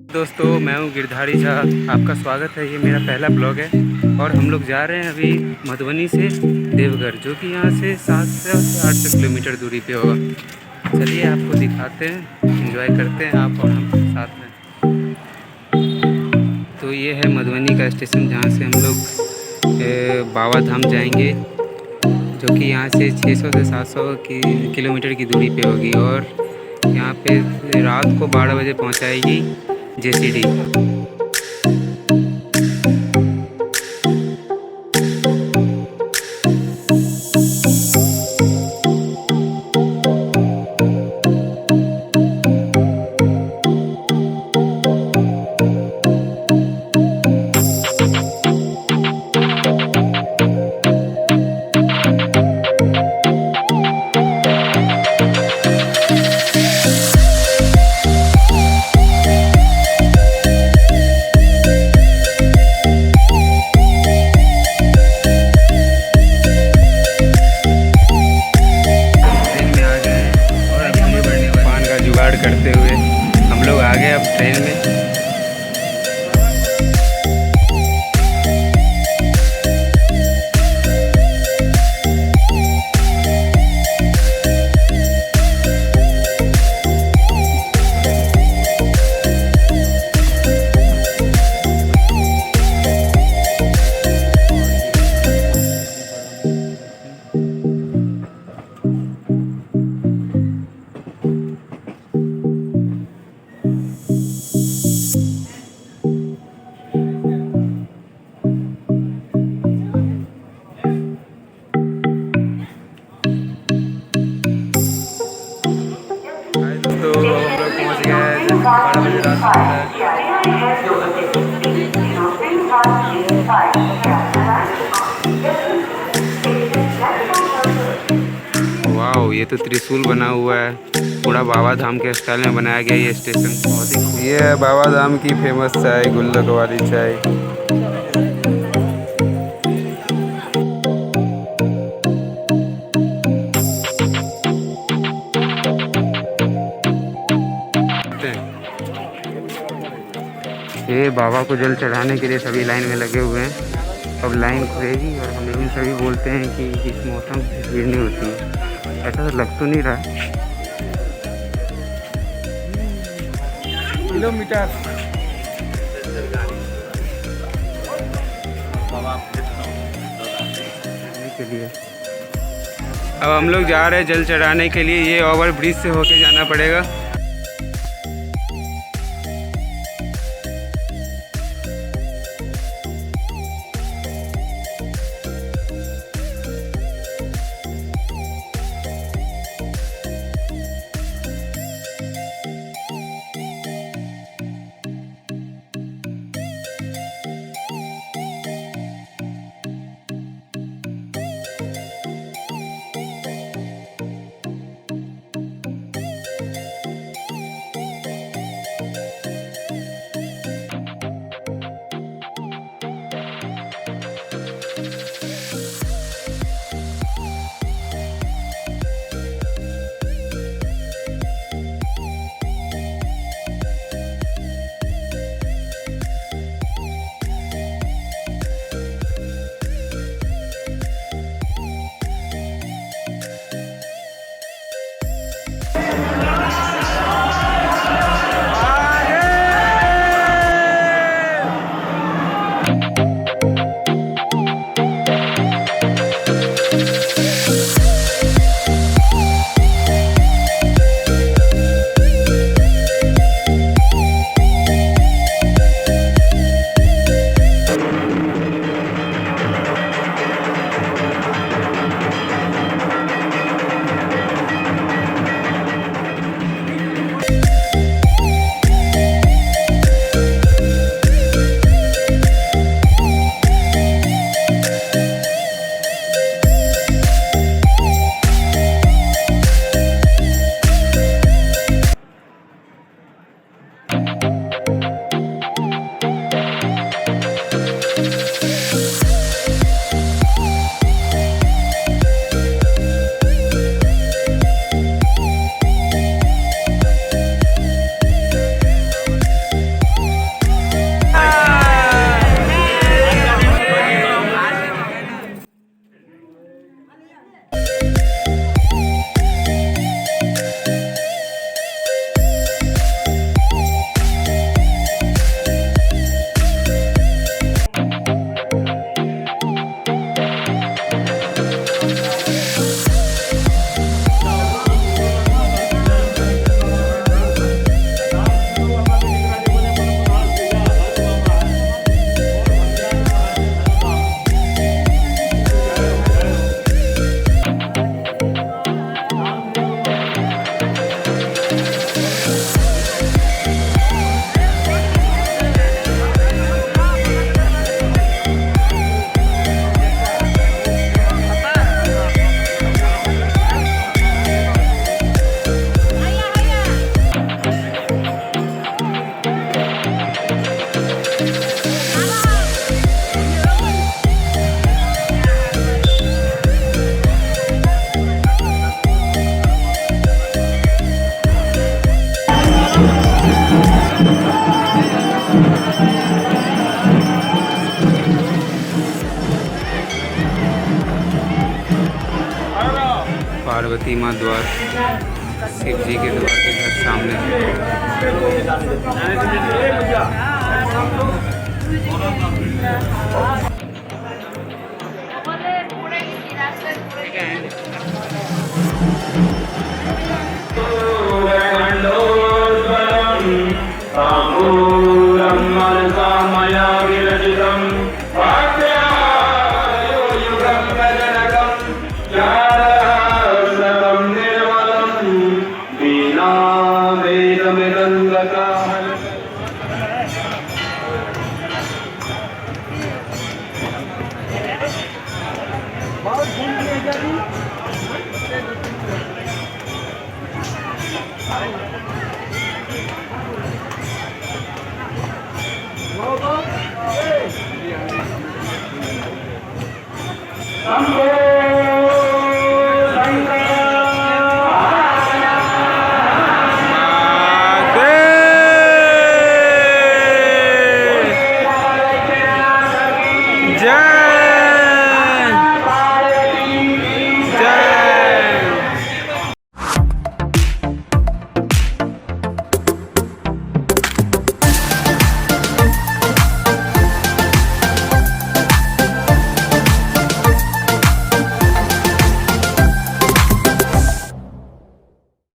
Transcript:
दोस्तों, मैं हूँ गिरधारी झा। आपका स्वागत है। ये मेरा पहला ब्लॉग है और हम लोग जा रहे हैं अभी मधुबनी से देवघर, जो कि यहाँ से 700 से 800 किलोमीटर दूरी पे होगा। चलिए आपको दिखाते हैं, एंजॉय करते हैं आप और हम साथ में। तो ये है मधुबनी का स्टेशन, जहाँ से हम लोग बाबा धाम जाएंगे, जो कि यहाँ से 600 से 700 किलोमीटर की दूरी पे होगी। और यहाँ पे रात को 12 बजे पहुँचाएगी जेसीडी। करते हुए हम लोग आ गए अब ट्रेन में। तो हम लोग पहुँच गए हैं 12 बजे रात में। वाह, ये तो त्रिशूल बना हुआ है, पूरा बाबा धाम के स्टाइल में बनाया गया ये स्टेशन। बहुत ही ये है बाबा धाम की फेमस चाय, गुल्लक वाली चाय। ये बाबा को जल चढ़ाने के लिए सभी लाइन में लगे हुए हैं। अब लाइन खुलेगी और हम लोग सभी बोलते हैं कि इस मौसम में भीड़ नहीं होती है। ऐसा तो लग तो नहीं रहा। किलोमीटर के लिए अब हम लोग जा रहे हैं जल चढ़ाने के लिए। ये ओवर ब्रिज से होके जाना पड़ेगा। प्रतिमा द्वार, शिव जी के द्वार के घर सामने है।